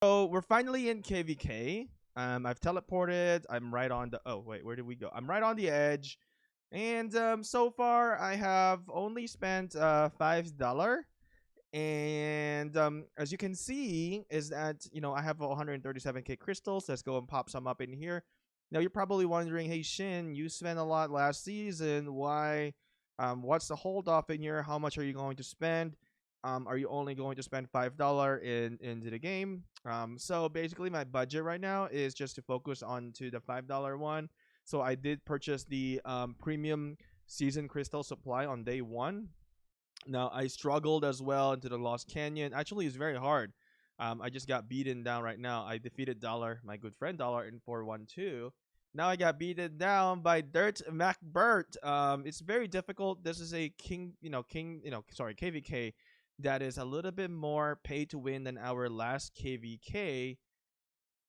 So we're finally in KvK. I've teleported. I'm right on the. Oh wait, where did we go? I'm right on the edge, and so far I have only spent $5. And as you can see, is that I have 137k crystals. Let's go and pop some up in here. Now you're probably wondering, hey Shin, you spent a lot last season. Why? What's the hold off in here? How much are you going to spend? Are you only going to spend $5 into the game? So basically, my budget right now is just to focus on to the $5 one. So I did purchase the premium season crystal supply on day one. Now I struggled as well into the Lost Canyon. Actually, it's very hard. I just got beaten down right now. I defeated Dollar, my good friend Dollar, in 4-1-2. Now I got beaten down by Dirt MacBert. It's very difficult. This is a KvK that is a little bit more pay to win than our last KvK.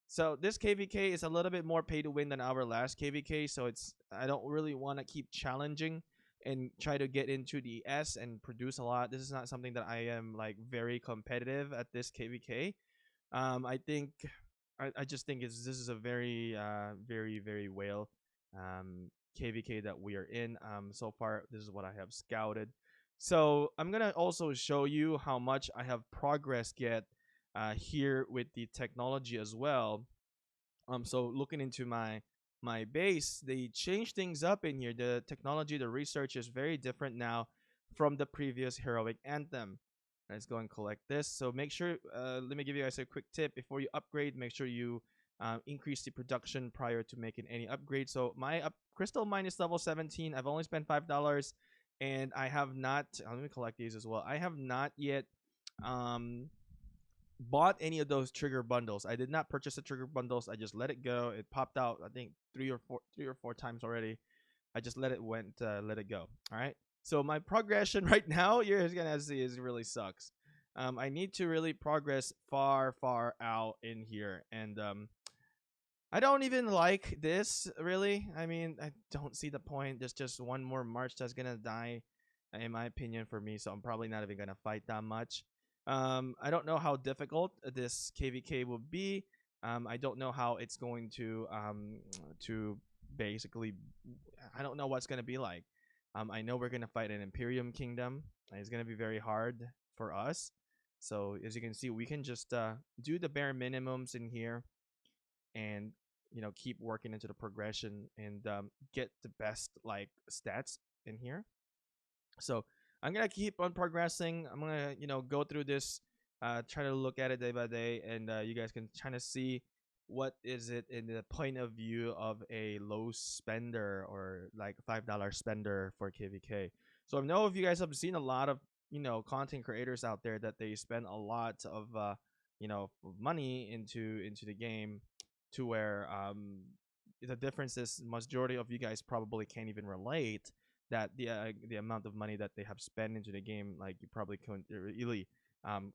So this KvK is a little bit more pay to win than our last KvK. So I don't really want to keep challenging and try to get into the S and produce a lot. This is not something that I am like very competitive at this KvK. I think I just think this is a very very whale KvK that we are in. So far this is what I have scouted. So I'm gonna also show you how much I have progress get here with the technology as well. So looking into my base, they changed things up in here. The technology, the research is very different now from the previous heroic anthem. Let's go and collect this. So make sure, let me give you guys a quick tip before you upgrade. Make sure you increase the production prior to making any upgrade. So my crystal mine is level 17. I've only spent $5, and I have not. Let me collect these as well. I have not yet um bought any of those trigger bundles. I did not purchase the trigger bundles. I just let it go. It popped out, I think three or four times already. I just let it go. All right. So my progression right now, you're gonna see, is really sucks. I need to really progress far out in here, and I don't even like this really. I mean, I don't see the point. There's just one more march that's gonna die, in my opinion, for me. So I'm probably not even gonna fight that much. I don't know how difficult this KvK will be. I don't know how it's going to basically. I don't know what's gonna be like. I know we're gonna fight an Imperium Kingdom. It's gonna be very hard for us. So as you can see, we can just do the bare minimums in here, and keep working into the progression, and get the best like stats in here. So I'm gonna keep on progressing. I'm gonna go through this, try to look at it day by day, and you guys can kind of see what is it in the point of view of a low spender or like $5 spender for KvK. So I know if you guys have seen a lot of content creators out there that they spend a lot of money into the game, to where the difference is majority of you guys probably can't even relate that the amount of money that they have spent into the game. Like you probably couldn't really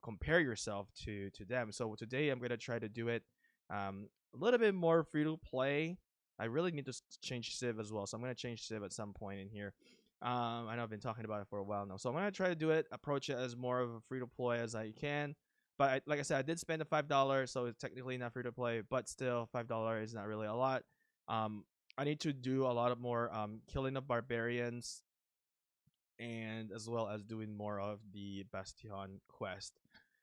compare yourself to them. So today I'm gonna try to do it a little bit more free to play. I really need to change Civ as well, so I'm gonna change Civ at some point in here. I know I've been talking about it for a while now, so I'm gonna try to do it, approach it as more of a free to play as I can. But like I said, I did spend the $5, so it's technically not free to play, but still $5 is not really a lot. I need to do a lot of more killing of barbarians, and as well as doing more of the Bastion quest.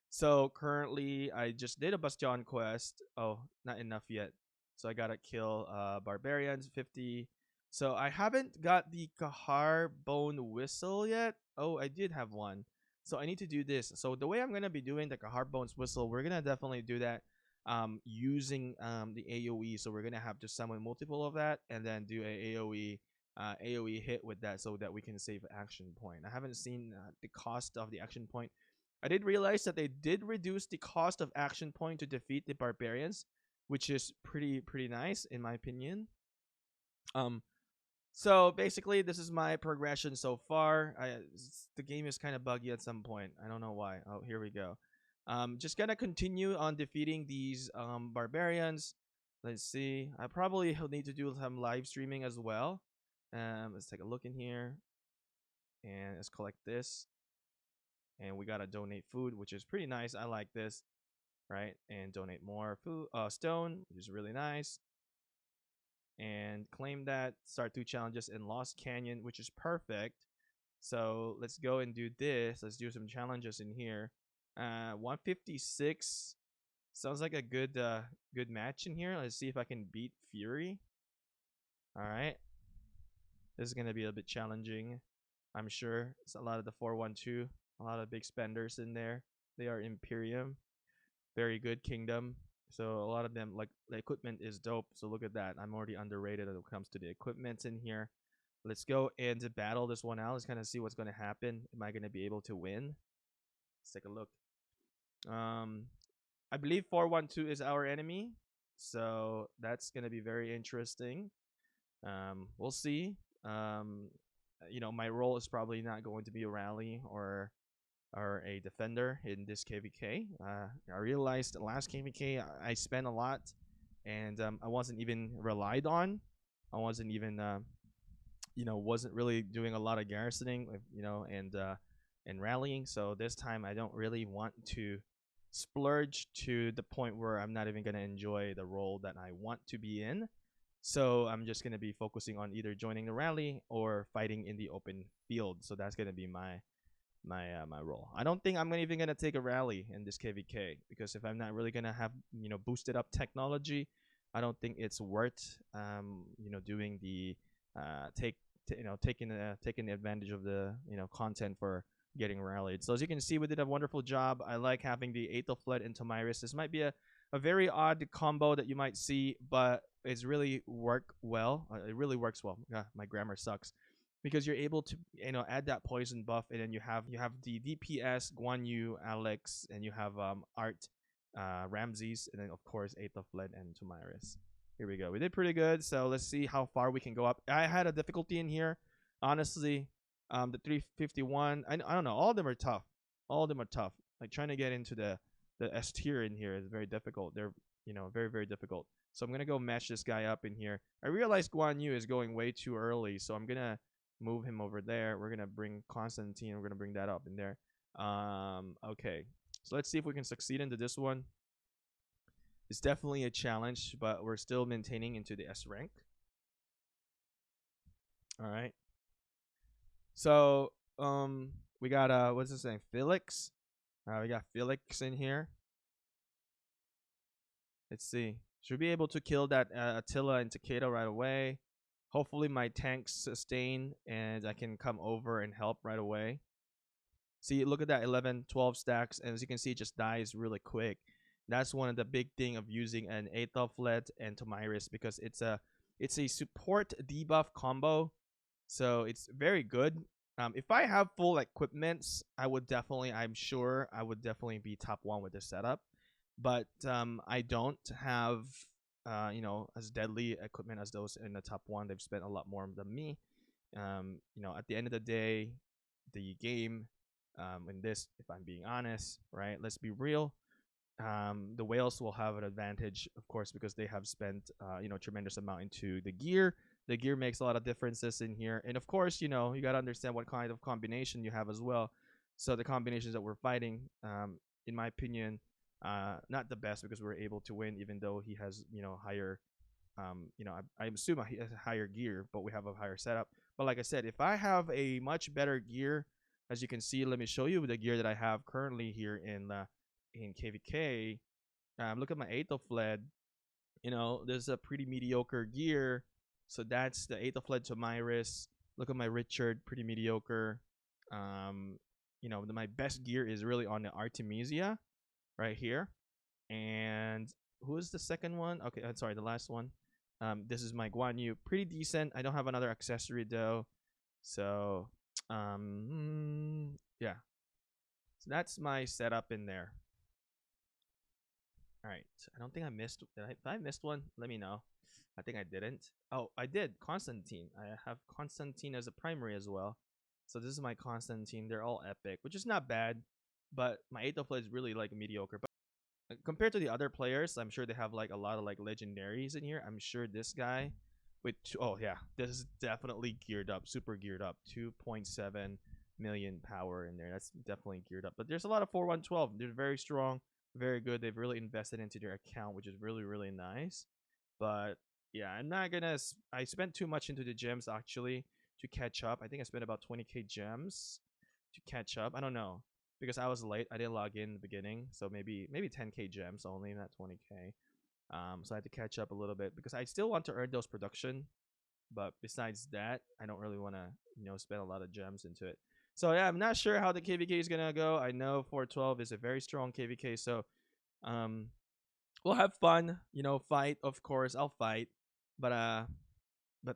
So currently, I just did a Bastion quest. Oh, not enough yet. So I gotta kill barbarians 50. So I haven't got the Kahar bone whistle yet. Oh, I did have one. So I need to do this. So the way I'm gonna be doing the Kahar bones whistle, we're gonna definitely do that using the AoE. So we're gonna have to summon multiple of that and then do a AoE hit with that, so that we can save action point. I haven't seen the cost of the action point. I did realize that they did reduce the cost of action point to defeat the barbarians, which is pretty nice in my opinion. Um, so basically, this is my progression so far. The game is kind of buggy at some point. I don't know why. Oh, here we go. Just gonna continue on defeating these barbarians. Let's see. I probably need to do some live streaming as well. Let's take a look in here, and let's collect this. And we gotta donate food, which is pretty nice. I like this. right? And donate more food, stone, which is really nice. And claim that, start 2 challenges in Lost Canyon, which is perfect. So let's go and do this. Let's do some challenges in here. 156 sounds like a good match in here. Let's see if I can beat Fury. All right, this is gonna be a bit challenging, I'm sure. It's a lot of the 412, a lot of big spenders in there. They are Imperium, very good kingdom. So a lot of them, like, the equipment is dope. So look at that. I'm already underrated when it comes to the equipment in here. Let's go and battle this one out. Let's kind of see what's going to happen. Am I going to be able to win? Let's take a look. I believe 412 is our enemy, so that's going to be very interesting. We'll see. You know, my role is probably not going to be a rally or a defender in this KvK. I realized last KvK I spent a lot, and I wasn't even relied on. I wasn't even wasn't really doing a lot of garrisoning, and rallying. So this time I don't really want to splurge to the point where I'm not even going to enjoy the role that I want to be in. So I'm just going to be focusing on either joining the rally or fighting in the open field. So that's going to be my role. I don't think I'm even gonna take a rally in this KvK, because if I'm not really gonna have boosted up technology, I don't think it's worth doing the taking the advantage of the content for getting rallied. So as you can see, we did a wonderful job. I like having the Aethelflaed into Myris. This might be a very odd combo that you might see, but it's really work well. It really works well. My grammar sucks. Because you're able to add that poison buff, and then you have the DPS Guan Yu, Alex, and you have Art, Ramses, and then of course Aethelflaed and Tomyris. Here we go. We did pretty good. So let's see how far we can go up. I had a difficulty in here, honestly. The 351. I don't know. All of them are tough. All of them are tough. Like trying to get into the S tier in here is very difficult. They're very, very difficult. So I'm gonna go match this guy up in here. I realized Guan Yu is going way too early, so I'm gonna move him over there. We're gonna bring Constantine. We're gonna bring that up in there. Okay, so let's see if we can succeed into this one. It's definitely a challenge, but we're still maintaining into the S rank. All right. So we got what's his name? Felix. We got Felix in here. Let's see. Should be able to kill that Attila and Takeda right away. Hopefully my tanks sustain and I can come over and help right away. See, look at that, 11, 12 stacks. And as you can see, it just dies really quick. That's one of the big thing of using an Aethelflaed and Tomyris, because it's a support debuff combo. So it's very good. If I have full equipments, I'm sure I would definitely be top 1 with this setup. But I don't have as deadly equipment as those in the top 1. They've spent a lot more than me. At the end of the day, the game, in this, if I'm being honest, right, let's be real, the whales will have an advantage, of course, because they have spent tremendous amount into the gear. The gear makes a lot of differences in here, and of course, you got to understand what kind of combination you have as well. So the combinations that we're fighting, in my opinion, not the best, because we were able to win, even though he has higher, I assume he has higher gear, but we have a higher setup. But like I said, if I have a much better gear, as you can see, let me show you the gear that I have currently here in KvK. Look at my Aethelflaed. There's a pretty mediocre gear. So that's the Aethelflaed Tomyris. Look at my Richard, pretty mediocre. My best gear is really on the Artemisia right here. And who is the second one? Okay, I'm sorry, the last one. This is my Guan Yu, pretty decent. I don't have another accessory though. So yeah. So that's my setup in there. All right. I don't think I missed. If I missed one, let me know. I think I didn't. Oh, I did. Constantine. I have Constantine as a primary as well. So this is my Constantine. They're all epic, which is not bad. But my Aethelflaed is really mediocre. But compared to the other players, I'm sure they have a lot of legendaries in here. I'm sure this guy with oh yeah, this is definitely geared up, super geared up. 2.7 million power in there. That's definitely geared up. But there's a lot of 4-1-12. They're very strong. very good. They've really invested into their account, which is really really nice. But yeah, I'm not gonna. I spent too much into the gems actually to catch up. I think I spent about 20k gems to catch up. I don't know because I was late. I didn't log in the beginning, so maybe 10k gems only, not 20k. So I had to catch up a little bit because I still want to earn those production. But besides that, I don't really want to spend a lot of gems into it. So yeah, I'm not sure how the KvK is gonna go. I know 412 is a very strong KvK, so um, we'll have fun. Fight, of course. I'll fight, but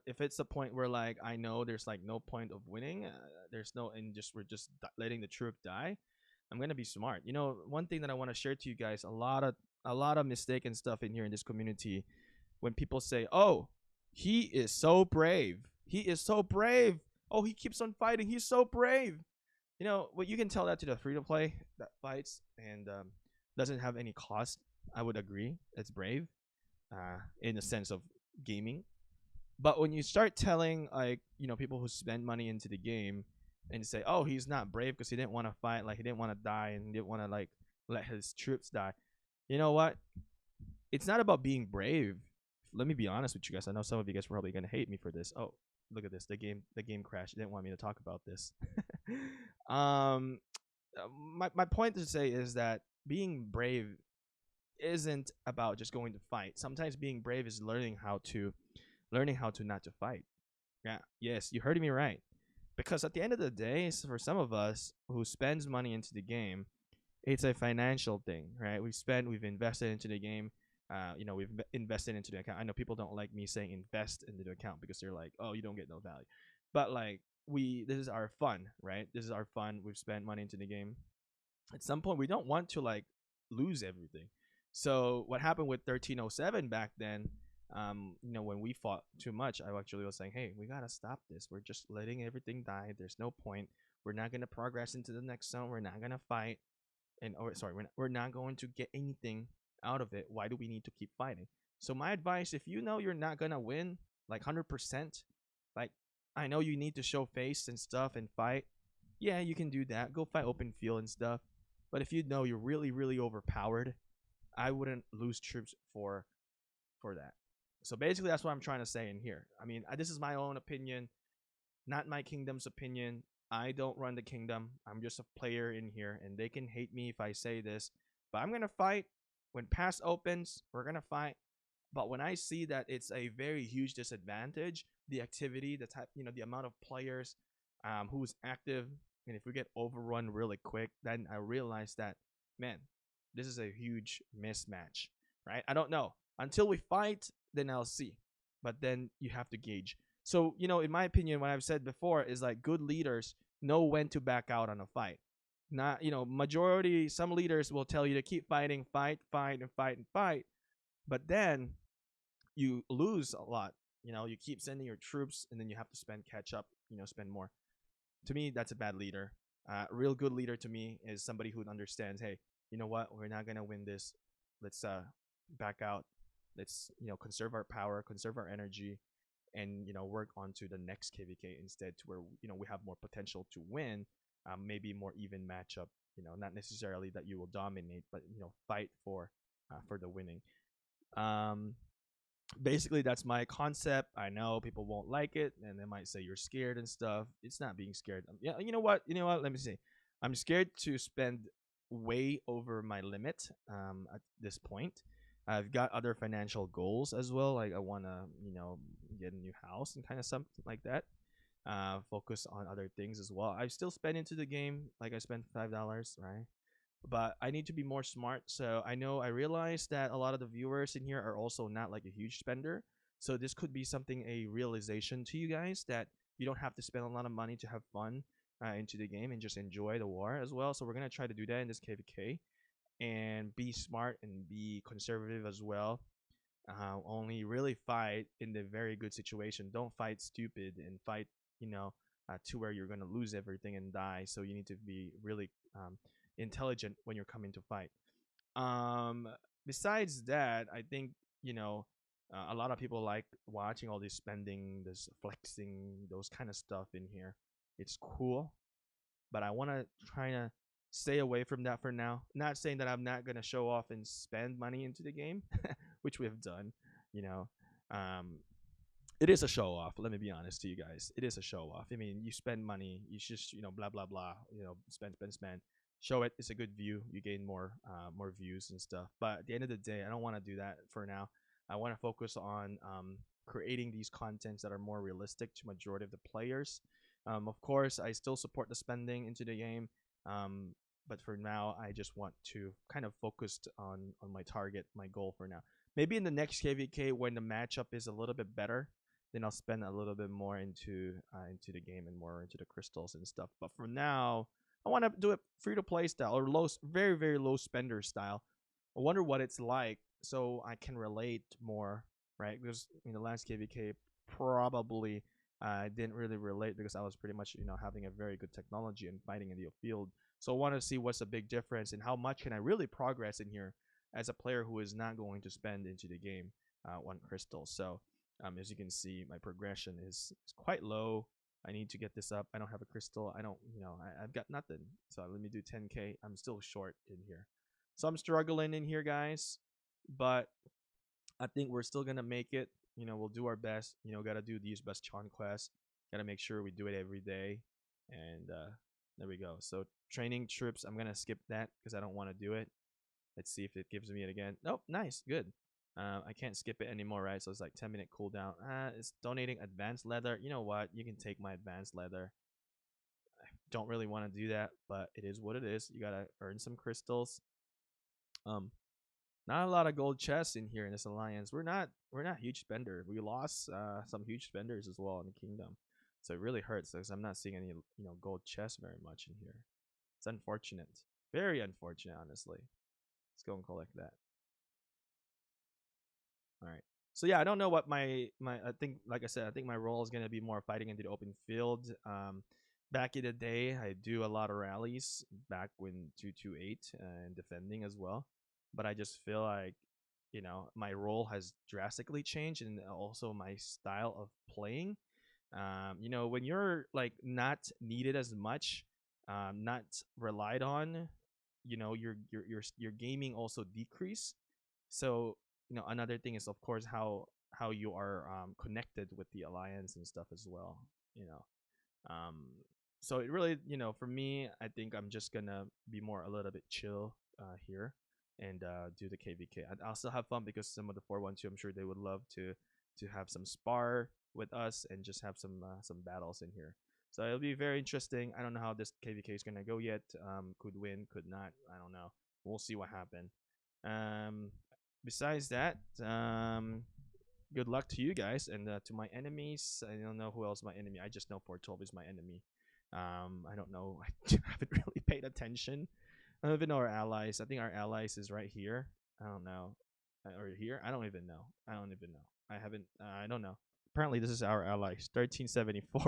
if it's a point where like I know there's like no point of winning, there's no and just we're just letting the troop die. I'm gonna be smart. One thing that I want to share to you guys, a lot of mistaken stuff in here in this community. When people say, "Oh, he is so brave. He is so brave. Oh, he keeps on fighting. He's so brave." Well, you can tell that to the free to play that fights and doesn't have any cost. I would agree. It's brave, in the sense of gaming. But when you start telling like people who spend money into the game and say, "Oh, he's not brave because he didn't want to fight, like he didn't want to die and he didn't want to like let his troops die," you know what? It's not about being brave. Let me be honest with you guys. I know some of you guys are probably gonna hate me for this. Oh, look at this. The game crashed. You didn't want me to talk about this. um, my point to say is that being brave isn't about just going to fight. Sometimes being brave is learning how to not to fight. Yeah, yes, you heard me right. Because at the end of the day, for some of us who spends money into the game, it's a financial thing, right? We've invested into the game. We've invested into the account. I know people don't like me saying invest into the account because they're like, oh, you don't get no value. But like this is our fun, right? This is our fun. We've spent money into the game. At some point, we don't want to like lose everything. So what happened with 1307 back then? When we fought too much, I actually was saying, hey, we gotta stop this. We're just letting everything die. There's no point. We're not gonna progress into the next zone. We're not gonna fight we're not going to get anything out of it. Why do we need to keep fighting? So my advice, if you know you're not gonna win like 100%, like I know you need to show face and stuff and fight, yeah, you can do that. Go fight open field and stuff. But if you know you're really really overpowered, I wouldn't lose troops for that. So basically that's what I'm trying to say in here. I mean, this is my own opinion, not my kingdom's opinion. I don't run the kingdom. I'm just a player in here, and they can hate me if I say this, but I'm gonna fight. When pass opens, we're gonna fight. But when I see that it's a very huge disadvantage, the activity, the type, the amount of players, who's active, and if we get overrun really quick, then I realize that, man, this is a huge mismatch, right? I don't know until we fight, then I'll see. But then you have to gauge. So, in my opinion, what I've said before is like good leaders know when to back out on a fight. Not, majority, some leaders will tell you to keep fighting, fight, fight, and fight, and fight. But then you lose a lot. You keep sending your troops and then you have to spend catch up, spend more. To me, that's a bad leader. Real good leader to me is somebody who understands, hey, you know what? We're not going to win this. Let's back out. Let's, conserve our power, conserve our energy, and work on to the next KvK instead, to where we have more potential to win, maybe more even matchup. Not necessarily that you will dominate, but fight for the winning. Um, Basically, that's my concept. I know people won't like it, and they might say you're scared and stuff. It's not being scared. Yeah, you know what? Let me see. I'm scared to spend way over my limit. At this point, I've got other financial goals as well. Like I wanna, get a new house and kind of something like that. Focus on other things as well. I still spend into the game. Like I spent $5, right? But I need to be more smart. So I realize that a lot of the viewers in here are also not like a huge spender. So this could be something, a realization to you guys, that you don't have to spend a lot of money to have fun into the game and just enjoy the war as well. So we're gonna try to do that in this KvK and be smart and be conservative as well. Only really fight in the very good situation. Don't fight stupid and fight, to where you're gonna lose everything and die. So you need to be really intelligent when you're coming to fight. Um, Besides that, I think a lot of people like watching all this spending, this flexing, those kind of stuff in here. It's cool, but I want to try to stay away from that for now. Not saying that I'm not gonna show off and spend money into the game, which we have done. You know, um, it is a show off. Let me be honest to you guys. It is a show off. I mean, you spend money, you just blah blah blah. Spend. Show it. It's a good view. You gain more views and stuff. But at the end of the day, I don't want to do that for now. I want to focus on creating these contents that are more realistic to majority of the players. Of course, I still support the spending into the game. Um, but for now, I just want to kind of focus on my target, my goal for now. Maybe in the next KvK when the matchup is a little bit better, then I'll spend a little bit more into the game and more into the crystals and stuff. But for now, I want to do it free to play style or very very low spender style. I wonder what it's like, so I can relate more, right? Because in the last KvK, probably I didn't really relate because I was pretty much having a very good technology and fighting in the field. So I want to see what's the big difference and how much can I really progress in here as a player who is not going to spend into the game one crystal. So as you can see, my progression is quite low. I need to get this up. I don't have a crystal. I don't, I've got nothing. So let me do 10K. I'm still short in here. So I'm struggling in here, guys. But I think we're still going to make it. We'll do our best. Got to do these best conquests. Got to make sure we do it every day. And there we go. So training troops, I'm going to skip that because I don't want to do it. Let's see if it gives me it again. Nope, nice, good. I can't skip it anymore, right? So it's like 10-minute cooldown. It's donating advanced leather. You know what? You can take my advanced leather. I don't really want to do that, but it is what it is. You gotta earn some crystals. Not a lot of gold chests in here in this alliance. We're not huge spender. We lost some huge spenders as well in the kingdom, so it really hurts because I'm not seeing any gold chests very much in here. It's unfortunate, very unfortunate, honestly. Let's go and collect that. All right. So yeah, I don't know what my I think, like I said, I think my role is gonna be more fighting into the open field. Back in the day, I do a lot of rallies back when 228 and defending as well. But I just feel like my role has drastically changed, and also my style of playing. When you're like not needed as much, not relied on, your gaming also decrease. So another thing is of course how you are connected with the alliance and stuff as well. Um, so it really for me, I think I'm just gonna be more a little bit chill here and do the KvK. I'll still have fun because some of the 412, I'm sure they would love to have some spar with us and just have some battles in here. So it'll be very interesting. I don't know how this KvK is gonna go yet. Could win, could not. I don't know. We'll see what happens. Besides that, good luck to you guys and to my enemies. I don't know who else my enemy. I just know 412 is my enemy. I don't know. I haven't really paid attention. I don't even know our allies. I think our allies is right here. I don't know. Or here? I don't even know. I don't even know. I haven't. I don't know. Apparently, this is our allies. 1374,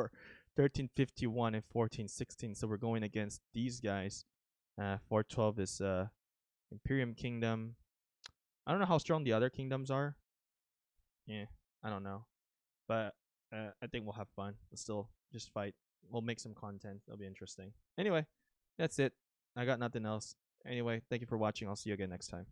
1351, and 1416. So we're going against these guys. 412 is Imperium Kingdom. I don't know how strong the other kingdoms are. Yeah, I don't know. But I think we'll have fun. We'll still just fight. We'll make some content. It'll be interesting. Anyway, that's it. I got nothing else. Anyway, thank you for watching. I'll see you again next time.